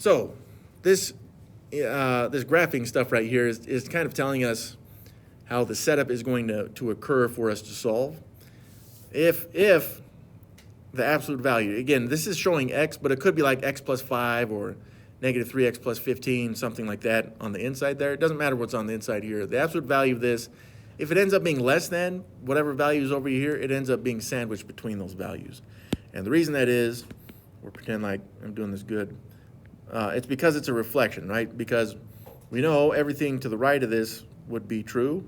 So this this graphing stuff right here is kind of telling us how the setup is going to occur for us to solve. If the absolute value, again, this is showing x, but it could be like x plus 5 or negative 3x plus 15, something like that on the inside there. It doesn't matter what's on the inside here. The absolute value of this, if it ends up being less than whatever value is over here, it ends up being sandwiched between those values. And the reason that is, we'll pretend like I'm doing this good, it's because it's a reflection, right? Because we know everything to the right of this would be true,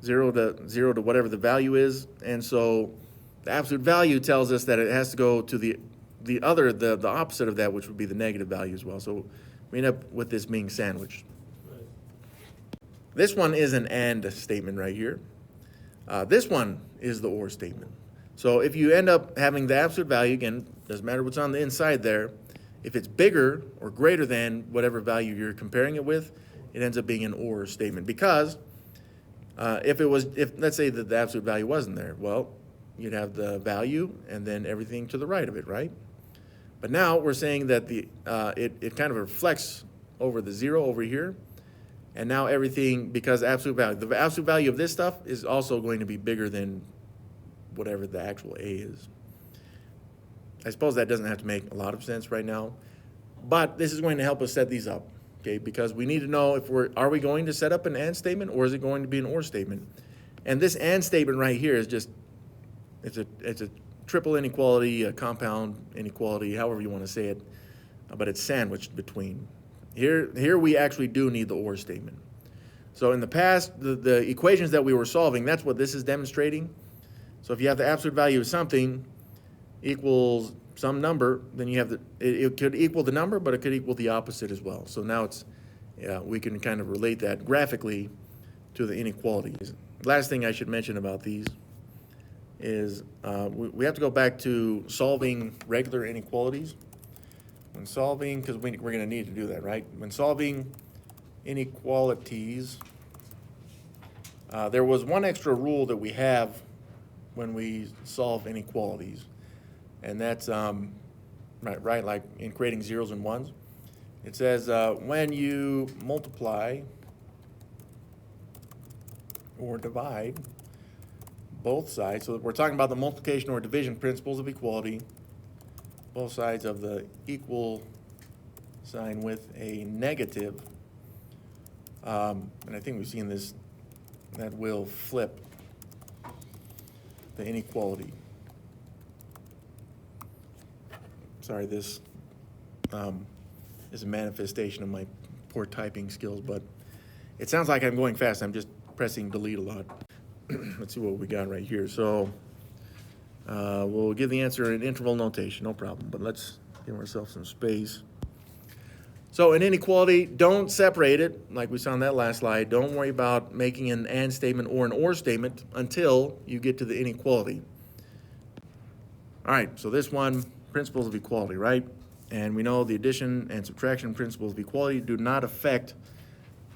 0 to whatever the value is, and so the absolute value tells us that it has to go to the opposite of that, which would be the negative value as well. So we end up with this being sandwiched. Right. This one is an and statement right here. This one is the or statement. So if you end up having the absolute value, again, doesn't matter what's on the inside there, if it's bigger or greater than whatever value you're comparing it with, it ends up being an or statement. Because if let's say that the absolute value wasn't there, well, you'd have the value and then everything to the right of it, right? But now we're saying that it kind of reflects over the 0 over here, and now everything, because the absolute value of this stuff is also going to be bigger than whatever the actual A is. I suppose that doesn't have to make a lot of sense right now, but this is going to help us set these up, okay? Because we need to know if are we going to set up an and statement, or is it going to be an or statement? And this and statement right here is just, it's a triple inequality, a compound inequality, however you want to say it, but it's sandwiched between. Here we actually do need the or statement. So in the past, the equations that we were solving, that's what this is demonstrating. So if you have the absolute value of something equals some number, then you have it could equal the number, but it could equal the opposite as well. So now we can kind of relate that graphically to the inequalities. Last thing I should mention about these is we have to go back to solving regular inequalities. When solving, because we're going to need to do that, right? When solving inequalities, there was one extra rule that we have when we solve inequalities, and that's right, like in creating zeros and ones. It says when you multiply or divide both sides, so we're talking about the multiplication or division principles of equality, both sides of the equal sign with a negative, and I think we've seen this, that will flip the inequality. Sorry, this is a manifestation of my poor typing skills, but it sounds like I'm going fast. I'm just pressing delete a lot. Let's see what we got right here. So we'll give the answer in interval notation, no problem, but let's give ourselves some space. So in inequality, don't separate it like we saw on that last slide. Don't worry about making an and statement or an or statement until you get to the inequality. All right, so this one, principles of equality, right? And we know the addition and subtraction principles of equality do not affect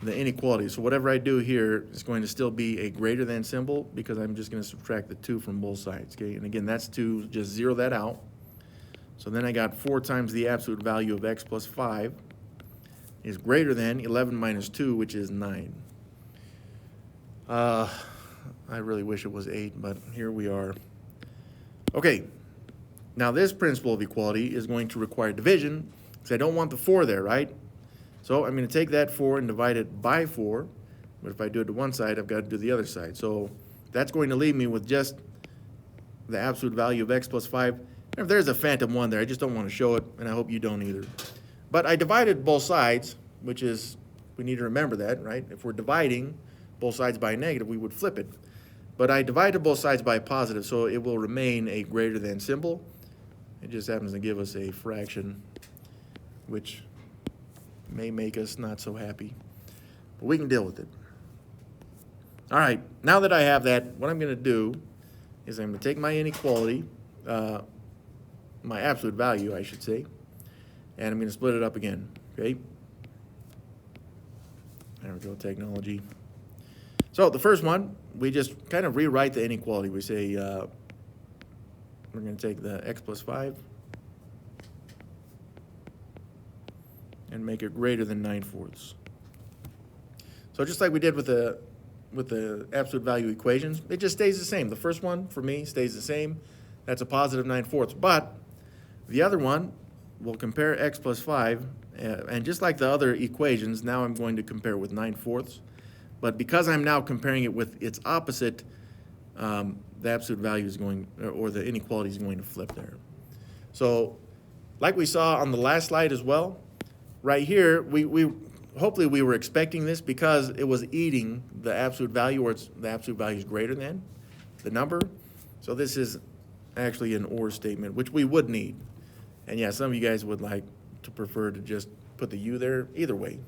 the inequality. So whatever I do here is going to still be a greater than symbol because I'm just going to subtract the 2 from both sides, okay? And again, that's to just zero that out. So then I got 4 times the absolute value of x plus 5 is greater than 11 minus 2, which is 9. I really wish it was 8, but here we are. Okay, now this principle of equality is going to require division because I don't want the 4 there, right? So I'm going to take that 4 and divide it by 4, but if I do it to one side, I've got to do the other side. So that's going to leave me with just the absolute value of x plus 5. If there's a phantom 1 there, I just don't want to show it, and I hope you don't either. But I divided both sides, which is, we need to remember that, right? If we're dividing both sides by a negative, we would flip it. But I divided both sides by a positive, so it will remain a greater than symbol. It just happens to give us a fraction, which may make us not so happy. But we can deal with it. All right, now that I have that, what I'm going to do is I'm going to take my inequality, my absolute value, I should say, and I'm going to split it up again, okay? There we go, technology. So the first one, we just kind of rewrite the inequality. We say we're going to take the x plus 5 and make it greater than 9/4. So just like we did with the absolute value equations, it just stays the same. The first one, for me, stays the same. That's a positive 9/4. But the other one, we'll compare x plus 5, and just like the other equations, now I'm going to compare with 9/4. But because I'm now comparing it with its opposite, the absolute value is going, or the inequality is going to flip there. So like we saw on the last slide as well, right here, hopefully we were expecting this because it was eating the absolute value, or the absolute value is greater than the number. So this is actually an or statement, which we would need. And yeah, some of you guys would like to prefer to just put the u there. Either way,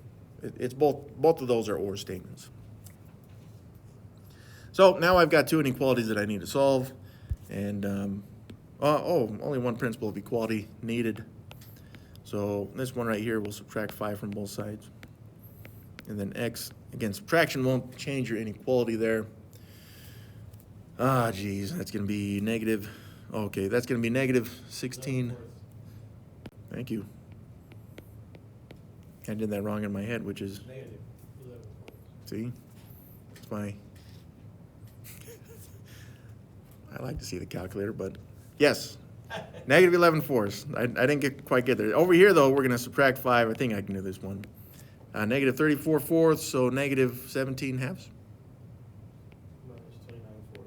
it's both of those are or statements. So now I've got two inequalities that I need to solve, and only one principle of equality needed. So this one right here, we'll subtract 5 from both sides. And then x, again, subtraction won't change your inequality there. Geez, that's going to be negative. Okay, that's going to be negative 16. Thank you. I did that wrong in my head, which is Negative 11/4. See, it's my. I like to see the calculator, but yes, negative 11/4. I didn't quite get there. Over here, though, we're going to subtract 5. I think I can do this one. Negative 34/4, so negative 17 halves. Minus 29/4.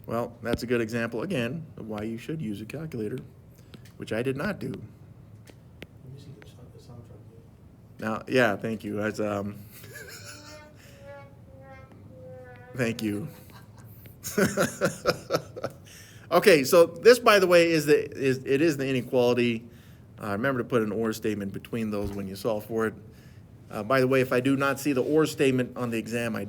Well, that's a good example, again, of why you should use a calculator, which I did not do. Let me see the soundtrack there. Now, yeah, thank you. Thank you. Okay, so this, by the way, is the inequality. Remember to put an or statement between those when you solve for it. By the way, if I do not see the or statement on the exam, I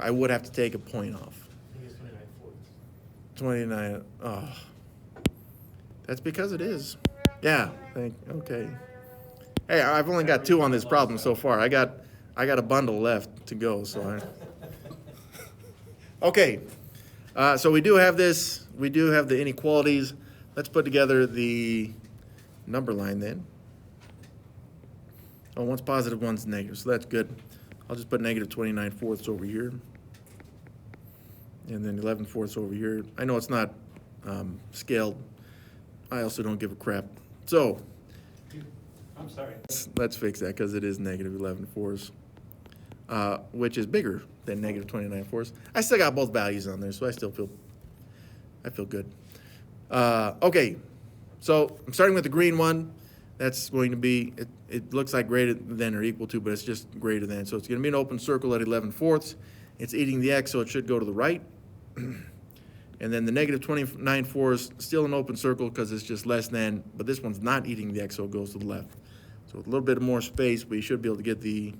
would have to take a point off. I think it's 29/4. 29. Oh, that's because it is. Yeah. Okay. Hey, I've only got 2 on this problem so far. I got a bundle left to go. So okay. So we do have this. We do have the inequalities. Let's put together the number line then. Oh, one's positive, one's negative, so that's good. I'll just put negative 29/4 over here. And then 11/4 over here. I know it's not scaled. I also don't give a crap. So I'm sorry. let's fix that because it is negative 11/4, which is bigger than negative 29/4. I still got both values on there, so I feel good. Okay, so I'm starting with the green one. That's going to be, it looks like greater than or equal to, but it's just greater than. So it's going to be an open circle at 11/4. It's eating the x, so it should go to the right. And then the negative 29/4 is still an open circle because it's just less than, but this one's not eating the x, so it goes to the left. So with a little bit more space, but you should be able to get the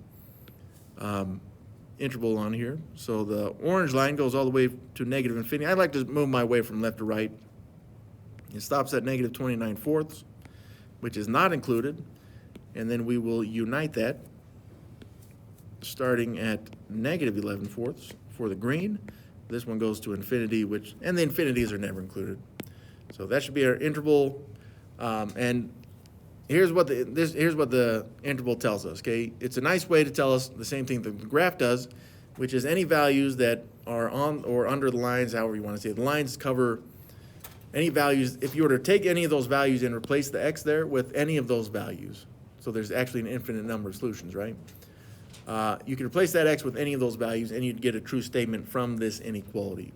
interval on here. So the orange line goes all the way to negative infinity. I like to move my way from left to right. It stops at negative 29/4, which is not included. And then we will unite that starting at negative 11/4 for the green. This one goes to infinity, and the infinities are never included. So that should be our interval. And here's what the interval tells us, okay? It's a nice way to tell us the same thing that the graph does, which is any values that are on or under the lines, however you want to say it. The lines cover any values. If you were to take any of those values and replace the x there with any of those values, so there's actually an infinite number of solutions, right? You can replace that x with any of those values, and you'd get a true statement from this inequality.